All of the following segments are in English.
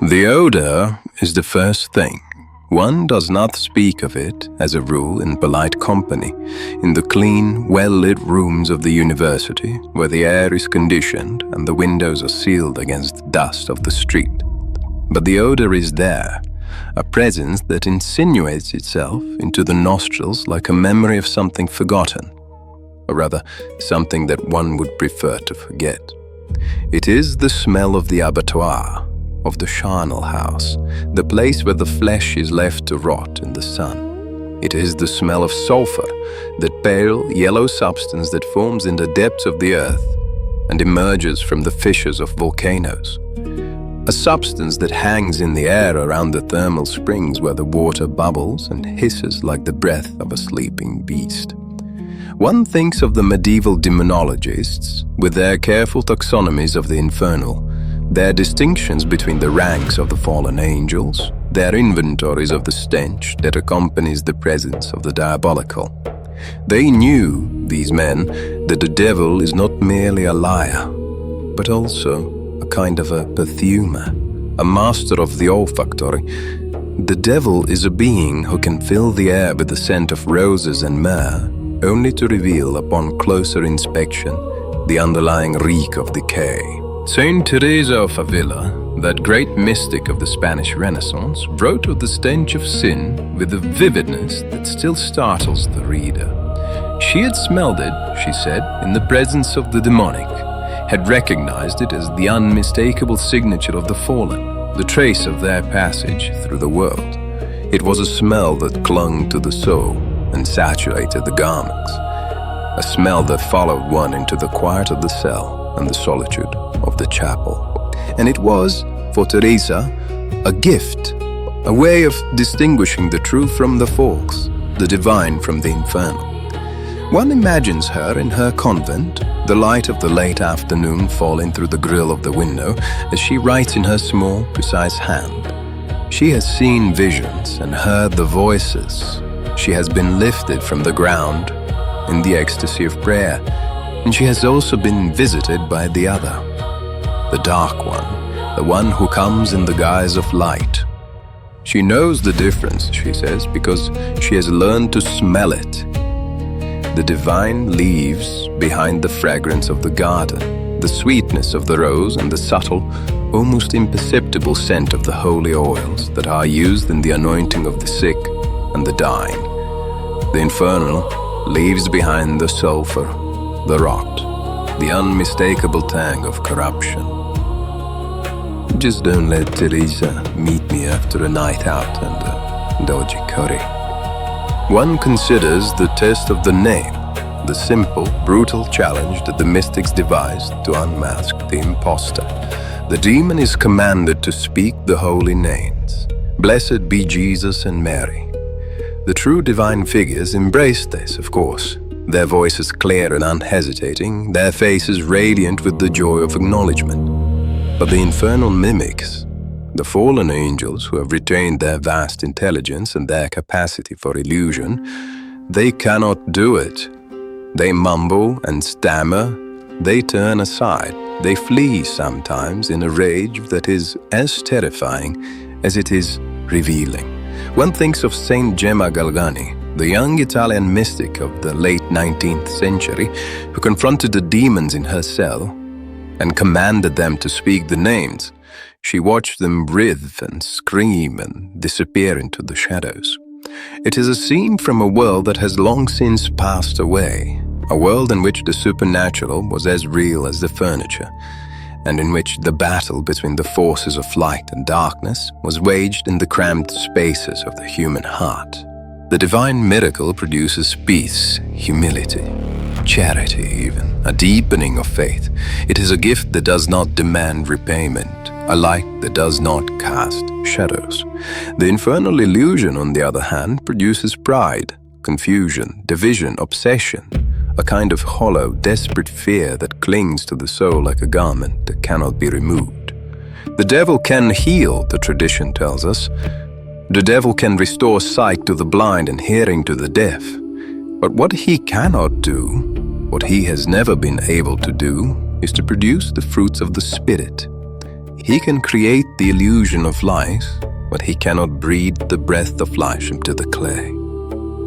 The odor is the first thing. One does not speak of it, as a rule, in polite company, in the clean, well-lit rooms of the university, where the air is conditioned and the windows are sealed against the dust of the street. But the odor is there, a presence that insinuates itself into the nostrils like a memory of something forgotten, or rather, something that one would prefer to forget. It is the smell of the abattoir, of the charnel house, the place where the flesh is left to rot in the sun. It is the smell of sulfur, that pale, yellow substance that forms in the depths of the earth and emerges from the fissures of volcanoes. A substance that hangs in the air around the thermal springs where the water bubbles and hisses like the breath of a sleeping beast. One thinks of the medieval demonologists with their careful taxonomies of the infernal, their distinctions between the ranks of the fallen angels, their inventories of the stench that accompanies the presence of the diabolical. They knew, these men, that the devil is not merely a liar, but also a kind of a perfumer, a master of the olfactory. The devil is a being who can fill the air with the scent of roses and myrrh, only to reveal upon closer inspection the underlying reek of decay. Saint Teresa of Ávila, that great mystic of the Spanish Renaissance, wrote of the stench of sin with a vividness that still startles the reader. She had smelled it, she said, in the presence of the demonic, had recognized it as the unmistakable signature of the fallen, the trace of their passage through the world. It was a smell that clung to the soul and saturated the garments, a smell that followed one into the quiet of the cell and the solitude of the chapel. And it was, for Teresa, a gift, a way of distinguishing the true from the false, the divine from the infernal. One imagines her in her convent, the light of the late afternoon falling through the grille of the window as she writes in her small, precise hand. She has seen visions and heard the voices. She has been lifted from the ground in the ecstasy of prayer, and she has also been visited by the other, the dark one, the one who comes in the guise of light. She knows the difference, she says, because she has learned to smell it. The divine leaves behind the fragrance of the garden, the sweetness of the rose and the subtle, almost imperceptible scent of the holy oils that are used in the anointing of the sick and the dying. The infernal leaves behind the sulfur, the rot, the unmistakable tang of corruption. Just don't let Teresa meet me after a night out and a dodgy curry. One considers the test of the name, the simple, brutal challenge that the mystics devised to unmask the impostor. The demon is commanded to speak the holy names. Blessed be Jesus and Mary. The true divine figures embrace this, of course, their voices clear and unhesitating, their faces radiant with the joy of acknowledgement. But the infernal mimics, the fallen angels who have retained their vast intelligence and their capacity for illusion, they cannot do it. They mumble and stammer, they turn aside, they flee sometimes in a rage that is as terrifying as it is revealing. One thinks of Saint Gemma Galgani, the young Italian mystic of the late 19th century who confronted the demons in her cell and commanded them to speak the names. She watched them writhe and scream and disappear into the shadows. It is a scene from a world that has long since passed away, a world in which the supernatural was as real as the furniture, and in which the battle between the forces of light and darkness was waged in the cramped spaces of the human heart. The divine miracle produces peace, humility, charity even, a deepening of faith. It is a gift that does not demand repayment, a light that does not cast shadows. The infernal illusion, on the other hand, produces pride, confusion, division, obsession, a kind of hollow, desperate fear that clings to the soul like a garment that cannot be removed. The devil can heal, the tradition tells us. The devil can restore sight to the blind and hearing to the deaf. But what he cannot do, what he has never been able to do, is to produce the fruits of the Spirit. He can create the illusion of life, but he cannot breathe the breath of life into the clay.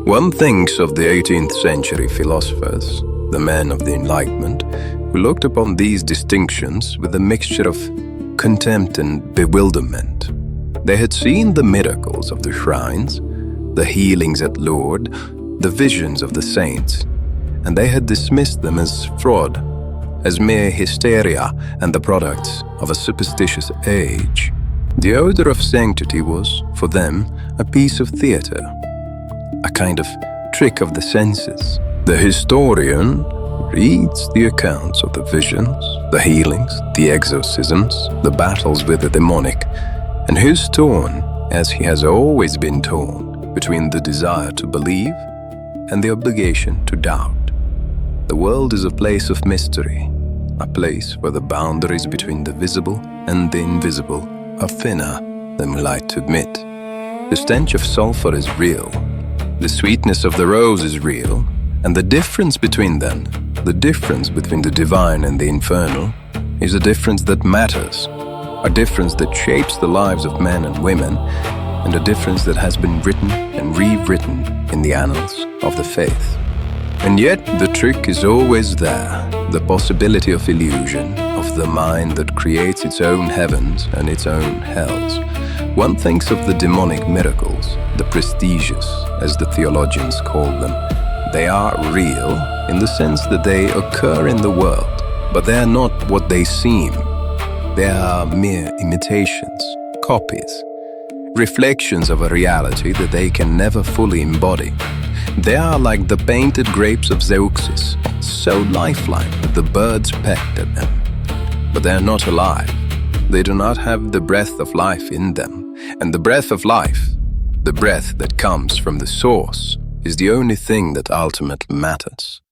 One thinks of the 18th century philosophers, the men of the Enlightenment, who looked upon these distinctions with a mixture of contempt and bewilderment. They had seen the miracles of the shrines, the healings at Lourdes, the visions of the saints, and they had dismissed them as fraud, as mere hysteria and the products of a superstitious age. The odour of sanctity was, for them, a piece of theatre, a kind of trick of the senses. The historian reads the accounts of the visions, the healings, the exorcisms, the battles with the demonic, and he is torn, as he has always been torn, between the desire to believe and the obligation to doubt. The world is a place of mystery, a place where the boundaries between the visible and the invisible are thinner than we like to admit. The stench of sulfur is real, the sweetness of the rose is real, and the difference between them, the difference between the divine and the infernal, is a difference that matters, a difference that shapes the lives of men and women, and a difference that has been written and rewritten in the annals of the faith. And yet the trick is always there, the possibility of illusion, of the mind that creates its own heavens and its own hells. One thinks of the demonic miracles, the prestigious, as the theologians call them. They are real in the sense that they occur in the world, but they are not what they seem. They are mere imitations, copies, reflections of a reality that they can never fully embody. They are like the painted grapes of Zeuxis, so lifelike that the birds pecked at them. But they are not alive. They do not have the breath of life in them. And the breath of life, the breath that comes from the source, is the only thing that ultimately matters.